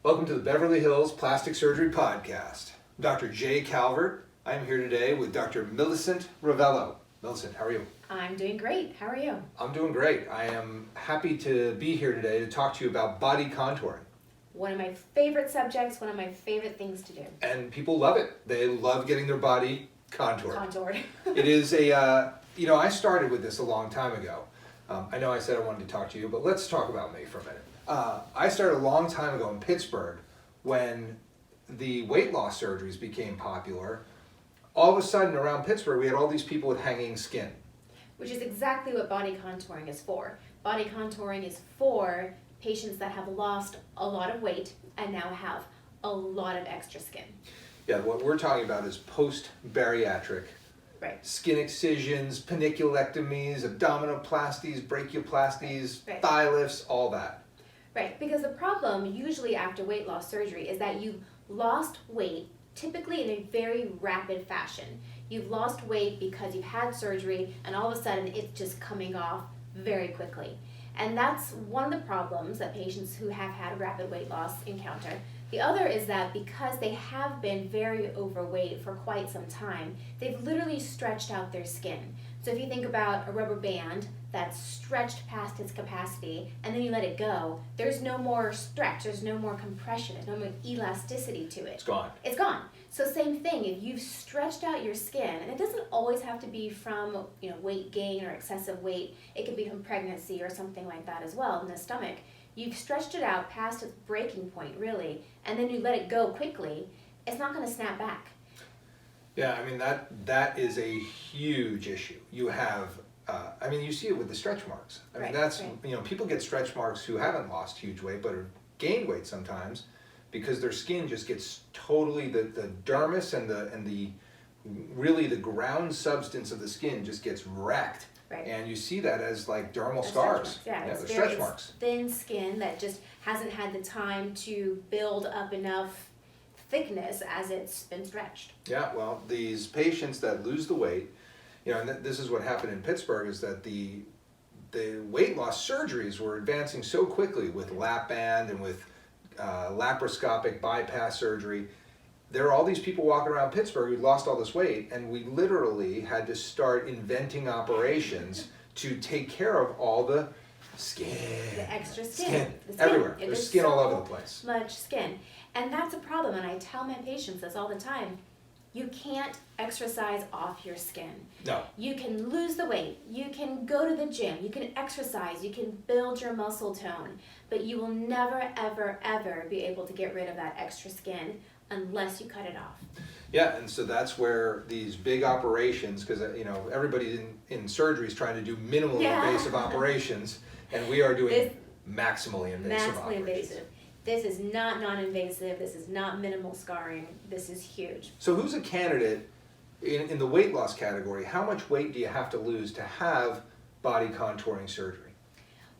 Welcome to the Beverly Hills Plastic Surgery Podcast. I'm Dr. J. Calvert. I'm here today with Dr. Millicent Rovelo. Millicent, how are you? I'm doing great. How are you? I'm doing great. I am happy to be here today to talk to you about body contouring. One of my favorite subjects, one of my favorite things to do. And people love it. They love getting their body contoured. Contoured. It is I started with this a long time ago. I know I said I wanted to talk to you, but let's talk about me for a minute. I started a long time ago in Pittsburgh when the weight loss surgeries became popular. All of a sudden around Pittsburgh we had all these people with hanging skin. Which is exactly what body contouring is for. Body contouring is for patients that have lost a lot of weight and now have a lot of extra skin. Yeah, what we're talking about is post-bariatric. Right. Skin excisions, paniculectomies, abdominoplasties, brachioplasties, Right. thigh lifts, all that. Right, because the problem usually after weight loss surgery is that you've lost weight, typically in a very rapid fashion. You've lost weight because you've had surgery and all of a sudden it's just coming off very quickly. And that's one of the problems that patients who have had rapid weight loss encounter. The other is that because they have been very overweight for quite some time, they've literally stretched out their skin. So if you think about a rubber band that's stretched past its capacity and then you let it go, there's no more stretch, there's no more compression, there's no more elasticity to it. It's gone. It's gone. So same thing, if you've stretched out your skin, and it doesn't always have to be from weight gain or excessive weight, it could be from pregnancy or something like that as well in the stomach. You've stretched it out past its breaking point really, and then you let it go quickly, it's not going to snap back. Yeah, I mean that is a huge issue. You have, you see it with the stretch marks. I mean, Right, that's, right. People get stretch marks who haven't lost huge weight but have gained weight sometimes because their skin just gets totally, the dermis and the really the ground substance of the skin just gets wrecked. Right. And you see that as like dermal That's scars. stretch marks. Yeah, the stretch marks. Thin skin that just hasn't had the time to build up enough thickness as it's been stretched. Yeah, well, these patients that lose the weight, and this is what happened in Pittsburgh, is that the weight loss surgeries were advancing so quickly with lap band and with laparoscopic bypass surgery. There are all these people walking around Pittsburgh who lost all this weight, and we literally had to start inventing operations to take care of all the skin. The extra skin. The skin. Everywhere. There's skin all over the place. Much skin. And that's a problem, and I tell my patients this all the time. You can't exercise off your skin. No. You can lose the weight, you can go to the gym, you can exercise, you can build your muscle tone, but you will never, ever, ever be able to get rid of that extra skin unless you cut it off. Yeah, and so that's where these big operations, because everybody in surgery is trying to do minimally invasive operations, and we are doing maximally invasive operations. Invasive. This is not non-invasive, this is not minimal scarring, this is huge. So who's a candidate in the weight loss category? How much weight do you have to lose to have body contouring surgery?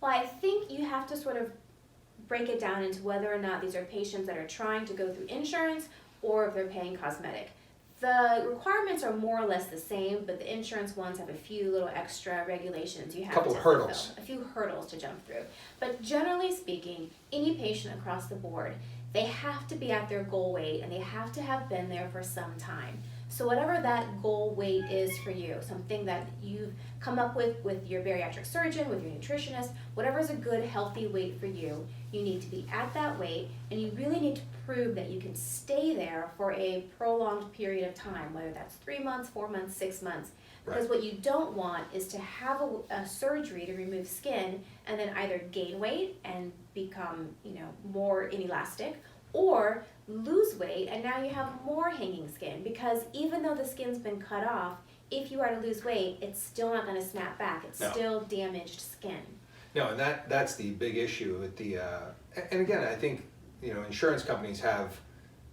Well, I think you have to sort of break it down into whether or not these are patients that are trying to go through insurance or if they're paying cosmetic. The requirements are more or less the same, but the insurance ones have a few little extra regulations you have Couple to hurdles. fulfill, a few hurdles to jump through. But generally speaking, any patient across the board, they have to be at their goal weight and they have to have been there for some time. So whatever that goal weight is for you, something that you've come up with your bariatric surgeon, with your nutritionist, whatever is a good healthy weight for you, you need to be at that weight and you really need to prove that you can stay there for a prolonged period of time, whether that's 3 months, 4 months, 6 months. Because what you don't want is to have a surgery to remove skin and then either gain weight and become more inelastic, or lose weight and now you have more hanging skin, because even though the skin's been cut off, if you are to lose weight, it's still not going to snap back. It's still damaged skin. No, and that's the big issue with the, and again, I think, insurance companies have,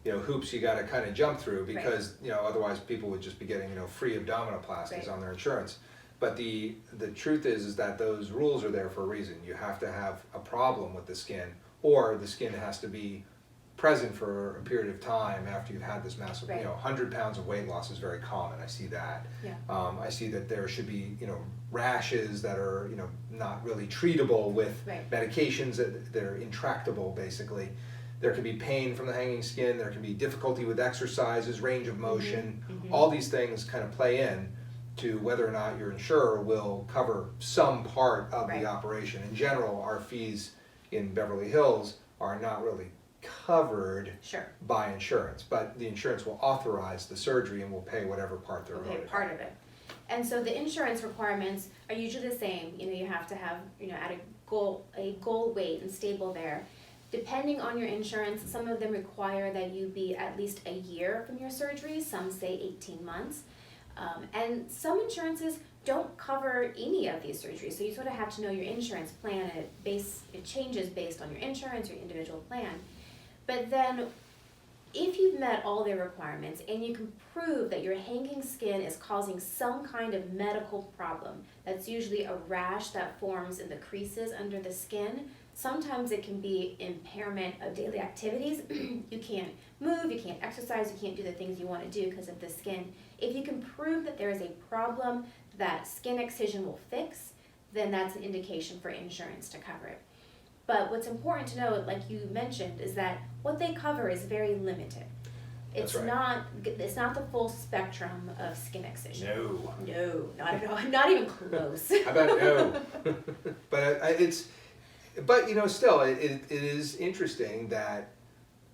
hoops you got to kind of jump through because, otherwise people would just be getting, free abdominoplasties on their insurance. But the truth is that those rules are there for a reason. You have to have a problem with the skin, or the skin has to be present for a period of time after you've had this massive, 100 pounds of weight loss is very common. I see that. Yeah. I see that there should be, rashes that are, not really treatable with medications that are intractable, basically. there can be pain from the hanging skin, there can be difficulty with exercises, range of motion, Mm-hmm. all these things kind of play in to whether or not your insurer will cover some part of Right. the operation. In general, our fees in Beverly Hills are not really covered Sure. by insurance, but the insurance will authorize the surgery and will pay whatever part they're Okay, owed. part of it. And so the insurance requirements are usually the same, you have to have, at a goal weight and stable there. Depending on your insurance, some of them require that you be at least a year from your surgery, some say 18 months. And some insurances don't cover any of these surgeries, so you sort of have to know your insurance plan, and it changes based on your insurance, your individual plan. But then, if you've met all their requirements and you can prove that your hanging skin is causing some kind of medical problem, that's usually a rash that forms in the creases under the skin. Sometimes it can be impairment of daily activities. You can't move, you can't exercise, you can't do the things you want to do because of the skin. If you can prove that there is a problem that skin excision will fix, then that's an indication for insurance to cover it. But what's important to know, like you mentioned, is that what they cover is very limited. It's That's right. it's not the full spectrum of skin excision. No. No, not at all. Not even close. How about no? But still, it is interesting that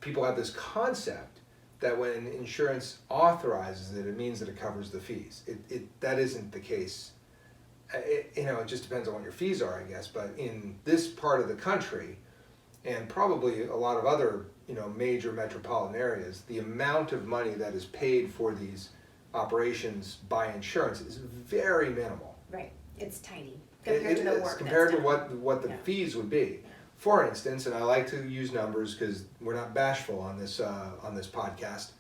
people have this concept that when insurance authorizes it, it means that it covers the fees. That isn't the case. It just depends on what your fees are, I guess. But in this part of the country, and probably a lot of other major metropolitan areas, the amount of money that is paid for these operations by insurance is very minimal. Right. It's tiny compared to the work compared that's to done. what the fees would be. For instance, and I like to use numbers because we're not bashful on this podcast.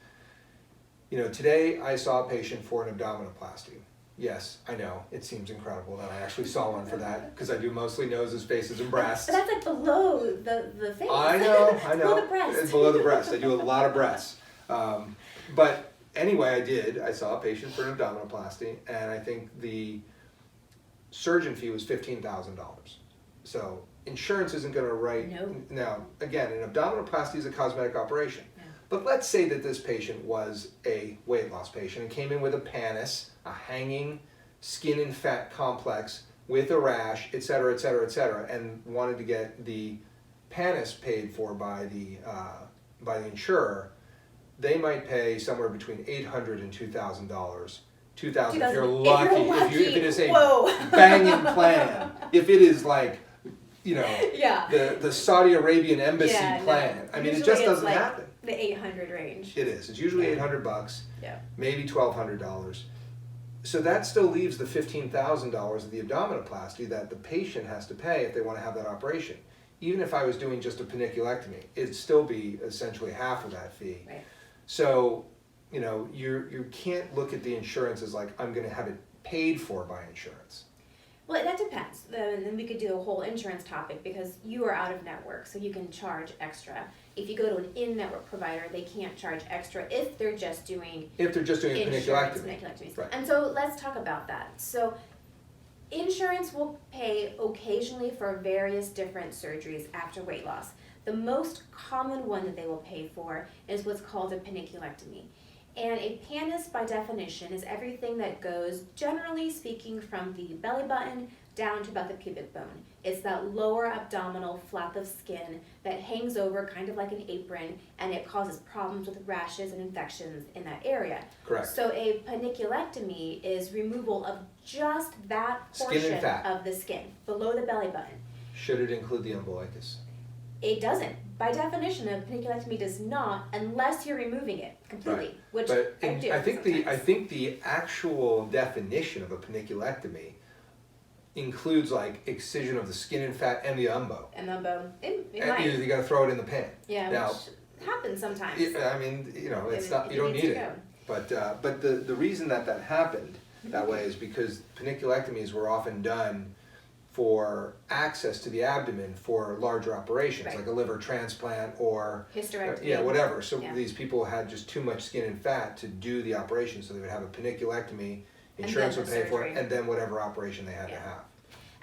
Today I saw a patient for an abdominoplasty. Yes, I know, it seems incredible that I actually saw one for that because I do mostly noses, faces, and breasts. But that's like below the face. I know. It's below the breast. It's below the breast. I do a lot of breasts. But anyway, I saw a patient for an abdominoplasty, and I think the surgeon fee was $15,000. So insurance isn't going to write. No. Now, again, an abdominoplasty is a cosmetic operation. Yeah. But let's say that this patient was a weight loss patient and came in with a pannus, a hanging skin and fat complex with a rash, et cetera, et cetera, et cetera, and wanted to get the pannus paid for by the insurer. They might pay somewhere between $800 and $2,000. $2,000 if you're lucky. If it is a banging plan. If it is like, the Saudi Arabian embassy plan. No. I mean, Usually it just it's doesn't like happen. The 800 range. It is. It's usually $800, Yeah. maybe $1,200. So that still leaves the $15,000 of the abdominoplasty that the patient has to pay if they want to have that operation. Even if I was doing just a paniculectomy, it'd still be essentially half of that fee. Right. So, you can't look at the insurance as like, I'm going to have it paid for by insurance. Well, that depends. And then we could do a whole insurance topic because you are out of network, so you can charge extra. If you go to an in-network provider, they can't charge extra if they're just doing a insurance paniculectomy. paniculectomies. Right. And so let's talk about that. So insurance will pay occasionally for various different surgeries after weight loss. The most common one that they will pay for is what's called a paniculectomy. And a pannus, by definition, is everything that goes, generally speaking, from the belly button down to about the pubic bone. It's that lower abdominal flap of skin that hangs over kind of like an apron, and it causes problems with rashes and infections in that area. Correct. So a paniculectomy is removal of just that portion Skin and fat. of the skin, below the belly button. Should it include the umbilicus? It doesn't. By definition, a paniculectomy does not, unless you're removing it completely, Right. which But I do. I think sometimes. the actual definition of a paniculectomy includes like excision of the skin and fat and the umbo. And the bone, it And might. you got to throw it in the pan. Yeah, Now, which happens sometimes. I mean, it's If not. it You don't needs need to it. go. But the reason that happened that way is because paniculectomies were often done for access to the abdomen for larger operations, Right. like a liver transplant or Hysterectomy. whatever. So Yeah. these people had just too much skin and fat to do the operation, so they would have a paniculectomy. And Insurance then would the pay for it, surgery. and then whatever operation they had to Yeah. have.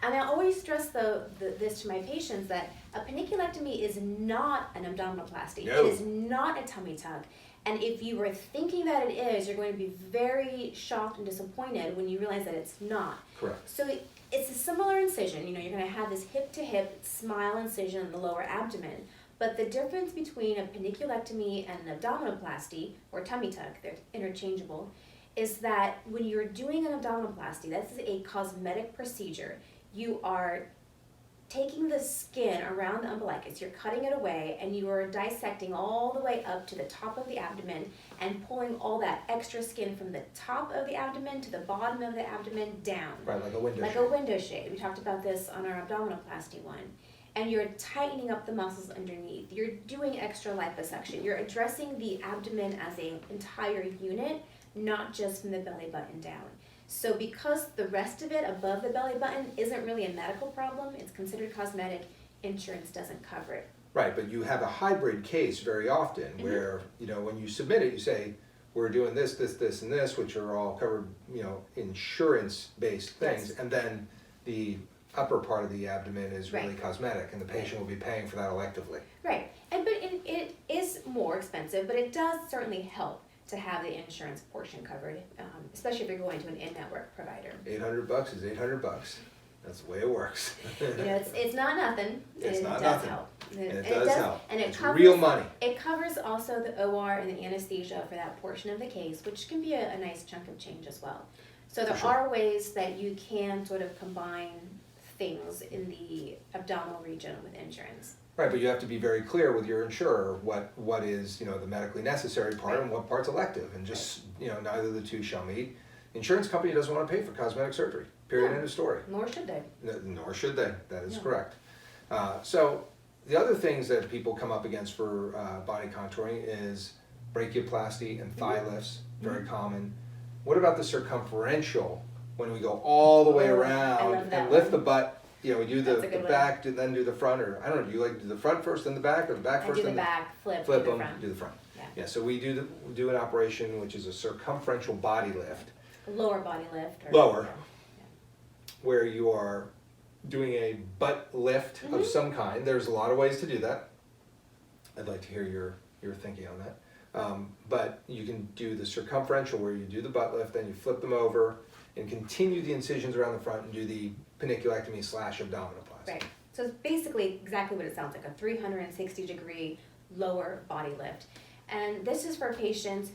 And I always stress this to my patients, that a paniculectomy is not an abdominoplasty. No. It is not a tummy tuck. And if you were thinking that it is, you're going to be very shocked and disappointed when you realize that it's not. Correct. So it's a similar incision. You're going to have this hip-to-hip smile incision in the lower abdomen. But the difference between a paniculectomy and an abdominoplasty, or tummy tuck, they're interchangeable, is that when you're doing an abdominoplasty, that's a cosmetic procedure. You are taking the skin around the umbilicus, you're cutting it away, and you are dissecting all the way up to the top of the abdomen and pulling all that extra skin from the top of the abdomen to the bottom of the abdomen down. Right, like a window Like shade. a window shade. We talked about this on our abdominoplasty one. And you're tightening up the muscles underneath. You're doing extra liposuction. You're addressing the abdomen as an entire unit, not just from the belly button down. So because the rest of it above the belly button isn't really a medical problem, it's considered cosmetic, insurance doesn't cover it. Right, but you have a hybrid case very often where, when you submit it, you say, we're doing this, this, this, and this, which are all covered, insurance-based things, Yes. and then the upper part of the abdomen is really Right. cosmetic, and the patient will be paying for that electively. Right, but it is more expensive, but it does certainly help to have the insurance portion covered, especially if you're going to an in-network provider. $800 is $800. That's the way it works. It's not nothing. It's it not does nothing. help. It does help. And it It's covers real money. It covers also the OR and the anesthesia for that portion of the case, which can be a nice chunk of change as well. So there For sure. are ways that you can sort of combine things in the abdominal region with insurance. Right, but you have to be very clear with your insurer what is, the medically necessary part and what part's elective, and just, neither of the two shall meet. Insurance company doesn't want to pay for cosmetic surgery, period, No. end of story. Nor should they. Nor should they, that is No. correct. So the other things that people come up against for body contouring is brachioplasty and thigh lifts, very common. What about the circumferential, when we go all the way Oh, I around love that and lift one. the butt, we do That's the a good one. back and then do the front, or I don't know, do you like to do the front first then the back, or the back I first do the then back, flip flip to the them, front. do the front? Yeah. Yeah, so we do an operation which is a circumferential body lift, Lower body lift. Or, Lower. Yeah. where you are doing a butt lift of some kind. There's a lot of ways to do that. I'd like to hear your thinking on that. But you can do the circumferential where you do the butt lift, then you flip them over and continue the incisions around the front and do the paniculectomy / abdominoplasty. Right. So it's basically exactly what it sounds like, a 360-degree lower body lift. And this is for patients,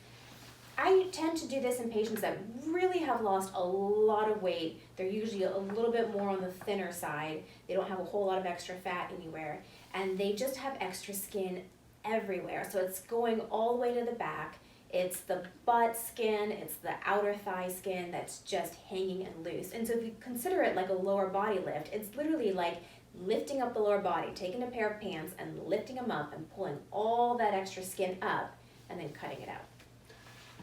I tend to do this in patients that really have lost a lot of weight. They're usually a little bit more on the thinner side. They don't have a whole lot of extra fat anywhere. And they just have extra skin everywhere. So it's going all the way to the back. It's the butt skin, it's the outer thigh skin that's just hanging and loose. And so if you consider it like a lower body lift, it's literally like lifting up the lower body, taking a pair of pants and lifting them up and pulling all that extra skin up and then cutting it out.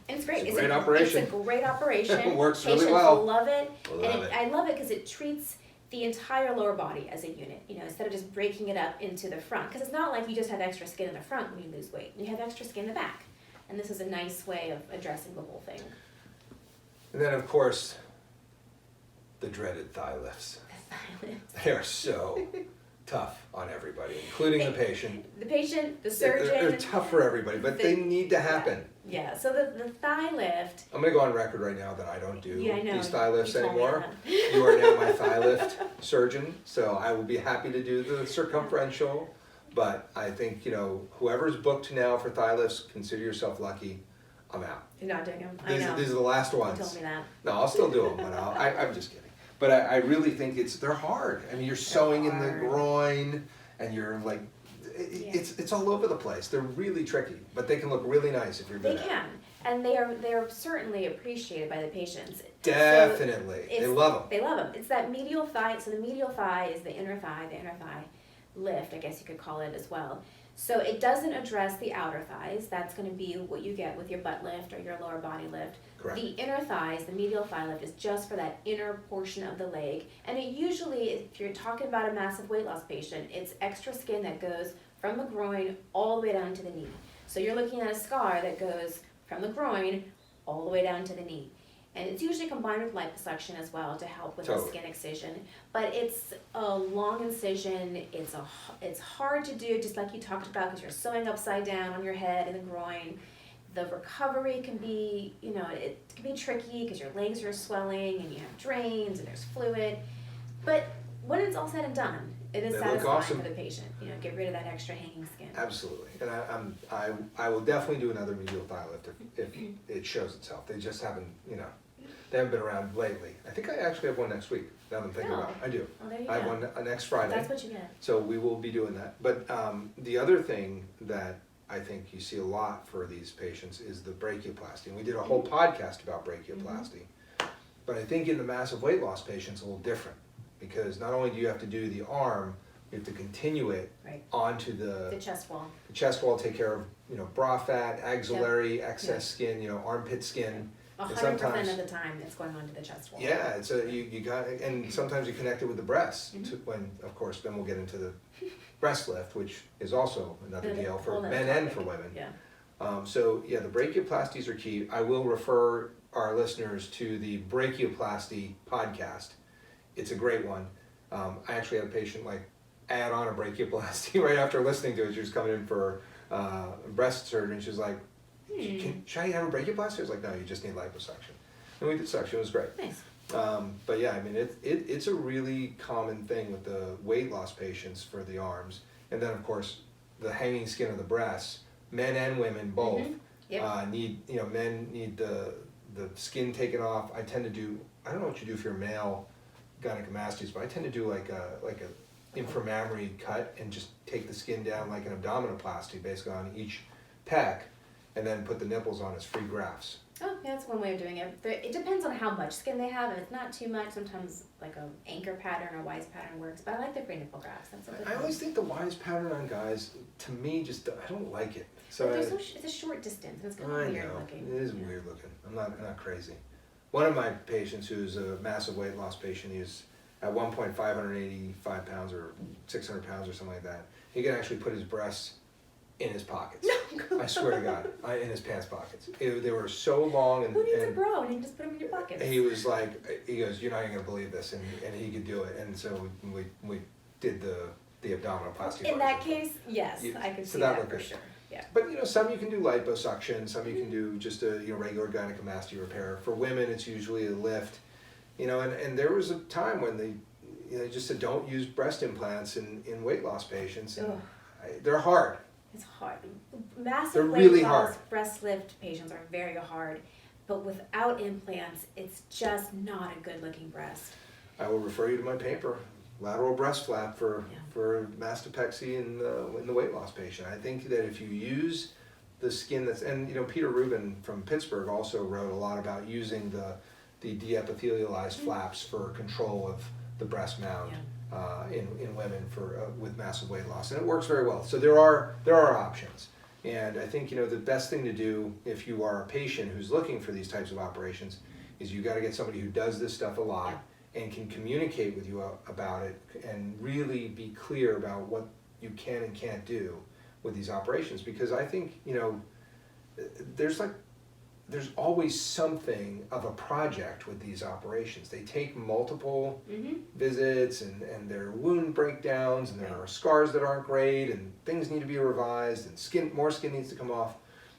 And it's great. It's a great operation. It's a great operation. It works really Patients well. love it. Love And it. I love it because it treats the entire lower body as a unit, instead of just breaking it up into the front. Because it's not like you just have extra skin in the front when you lose weight. You have extra skin in the back. And this is a nice way of addressing the whole thing. And then of course, the dreaded thigh lifts. The silence. They are so tough on everybody, including the patient. The patient, the They're surgeon. tough for everybody, but they need to happen. Yeah, so the thigh lift. I'm gonna go on record right now that I don't do Yeah, I know. these thigh lifts You told me anymore. that. You are now my thigh lift surgeon, so I will be happy to do the circumferential. But I think, whoever's booked now for thigh lifts, consider yourself lucky. I'm out. You're not doing them. I know. These are the last You ones. told me that. No, I'll still do them, but I'm just kidding. But I really think they're hard. I mean, you're sewing in the hard. groin, and you're like, it's all over the place. They're really tricky, but they can look really nice if you're They good at it. can, and they're certainly appreciated by the patients. Definitely, So they love them. They love them. It's that medial thigh. So the medial thigh is the inner thigh lift, I guess you could call it as well. So it doesn't address the outer thighs. That's going to be what you get with your butt lift or your lower body lift. Correct. The inner thighs, the medial thigh lift, is just for that inner portion of the leg. And it usually, if you're talking about a massive weight loss patient, it's extra skin that goes from the groin all the way down to the knee. So you're looking at a scar that goes from the groin all the way down to the knee. And it's usually combined with liposuction as well to help with Totally. the skin excision. But it's a long incision. It's hard to do, just like you talked about, because you're sewing upside down on your head and the groin. The recovery can be, it can be tricky because your legs are swelling and you have drains and there's fluid. But when it's all said and done, it is They look satisfying awesome. for the patient. Get rid of that extra hanging skin. Absolutely, and I will definitely do another medial thigh lift if it shows itself. They just haven't, they haven't been around lately. I think I actually have one next week. Now that I'm thinking about it, I do. Oh, there you I have go. one next Friday. That's what you get. So we will be doing that. But the other thing that I think you see a lot for these patients is the brachioplasty. And we did a whole podcast about brachioplasty. But I think in the massive weight loss patients, a little different. Because not only do you have to do the arm, you have to continue it Right. onto the chest wall. chest wall, take care of bra fat, axillary, excess skin, armpit skin. 100% of the time, it's going onto the chest wall. Yeah, it's you got, and sometimes you connect it with the breasts. When, of course, then we'll get into the breast lift, which is also another deal for men and for women. Yeah. So yeah, the brachioplasties are key. I will refer our listeners to the brachioplasty podcast. It's a great one. I actually had a patient add on a brachioplasty right after listening to it. She was coming in for breast surgery, and she was like, should I have a brachioplasty? I was like, no, you just need liposuction. And we did suction. It was great. Nice. But yeah, I mean, it's a really common thing with the weight loss patients for the arms. And then, of course, the hanging skin of the breasts, men and women both need, men need the skin taken off. I tend to do, I don't know what you do for your male gynecomasties, but I tend to do like a inframammary cut and just take the skin down like an abdominoplasty, basically on each pec, and then put the nipples on as free grafts. Oh, yeah, that's one way of doing it. It depends on how much skin they have. If it's not too much, sometimes like an anchor pattern or wise pattern works. But I like the free nipple grafts. That's a good I one. always think the wise pattern on guys, to me, just I don't like it. But it's a short distance. And it's kind of I weird know looking. it is weird looking. I'm not crazy. One of my patients, who's a massive weight loss patient, he's at one point 585 pounds or 600 pounds or something like that. He can actually put his breasts in his pockets. I swear to God, in his pants pockets. They were so long, and Who needs a bra and you can just put them in your pockets? he was like, he goes, "You're not even gonna believe this," and he could do it. And so we did the abdominoplasty. In that case, yes, I could see that for sure. Yeah. But some you can do liposuction, some you can do just a regular gynecomastia repair. For women, it's usually a lift. And there was a time when they just said don't use breast implants in weight loss patients. And they're hard. It's hard. Massive They're weight really loss hard. breast lift patients are very hard, but without implants, it's just not a good looking breast. I will refer you to my paper, lateral breast flap for mastopexy in the weight loss patient. I think that if you use the skin that's, and Peter Rubin from Pittsburgh also wrote a lot about using the de-epithelialized flaps for control of the breast mound in women with massive weight loss, and it works very well. So there are options, and I think the best thing to do if you are a patient who's looking for these types of operations is you got to get somebody who does this stuff a lot and can communicate with you about it and really be clear about what you can and can't do with these operations, because I think there's always something of a project with these operations. They take multiple visits, and there are wound breakdowns, and there are scars that aren't great, and things need to be revised, and more skin needs to come off.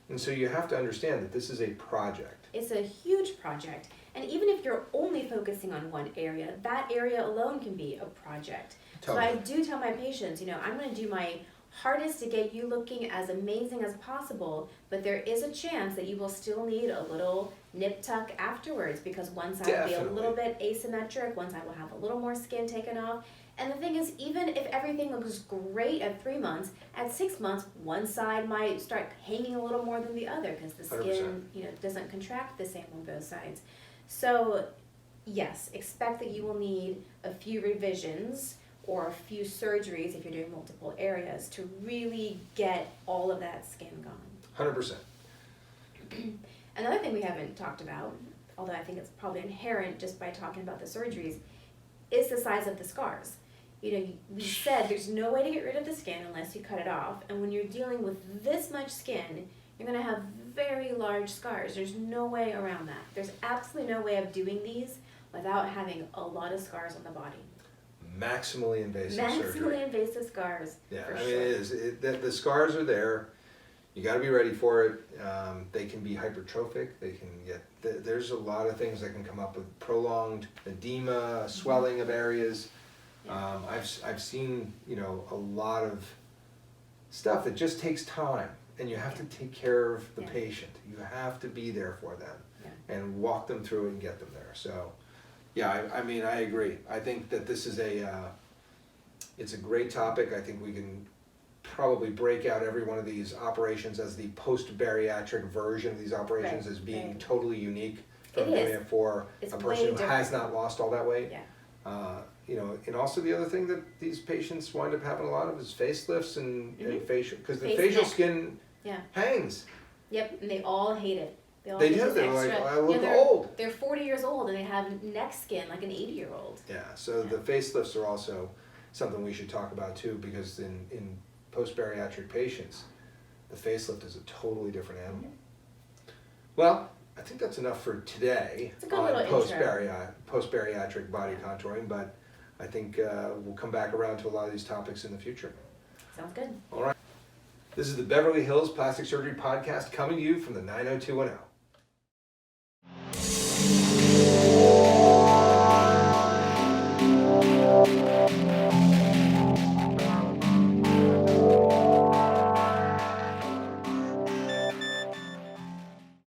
And so you have to understand that this is a project. It's a huge project. And even if you're only focusing on one area, that area alone can be a project. Totally. So I do tell my patients, I'm going to do my hardest to get you looking as amazing as possible, but there is a chance that you will still need a little nip tuck afterwards, because one side will be a little bit asymmetric, one side will have a little more skin taken off. And the thing is, even if everything looks great at 3 months, at 6 months, one side might start hanging a little more than the other because the skin, 100%. Doesn't contract the same on both sides. So, yes, expect that you will need a few revisions or a few surgeries if you're doing multiple areas to really get all of that skin gone. 100%. Another thing we haven't talked about, although I think it's probably inherent just by talking about the surgeries, is the size of the scars. We said there's no way to get rid of the skin unless you cut it off, and when you're dealing with this much skin, you're going to have very large scars. There's no way around that. There's absolutely no way of doing these without having a lot of scars on the body. Maximally invasive surgery. Maximally invasive scars. Yeah, for I mean, sure. it is. The scars are there. You got to be ready for it. They can be hypertrophic. They can get. There's a lot of things that can come up with prolonged edema, swelling of areas. Yeah. I've seen, you know, a lot of stuff that just takes time, and you have to take care of the Yeah. patient. You have to be there for them Yeah. and walk them through it and get them there. So, yeah, I mean, I agree. I think that this is it's a great topic. I think we can probably break out every one of these operations as the post-bariatric version of these operations Right, as being right. totally unique from It doing is. it for It's a way person who different. has not lost all that weight. Yeah. You know, and also the other thing that these patients wind up having a lot of is facelifts and facial, because the Face facial neck. skin Yeah. hangs. Yep. And they all hate it. All They think do. it's They're like, extra. I look they're, old. They're 40 years old and they have neck skin like an 80-year-old. Yeah, so the facelifts are also something we should talk about too, because in post-bariatric patients, the facelift is a totally different animal. Well, I think that's enough for today It's a good on little post-bariatric body contouring, but I think we'll come back around to a lot of these topics in the future. Sounds good. All right. This is the Beverly Hills Plastic Surgery Podcast coming to you from the 90210.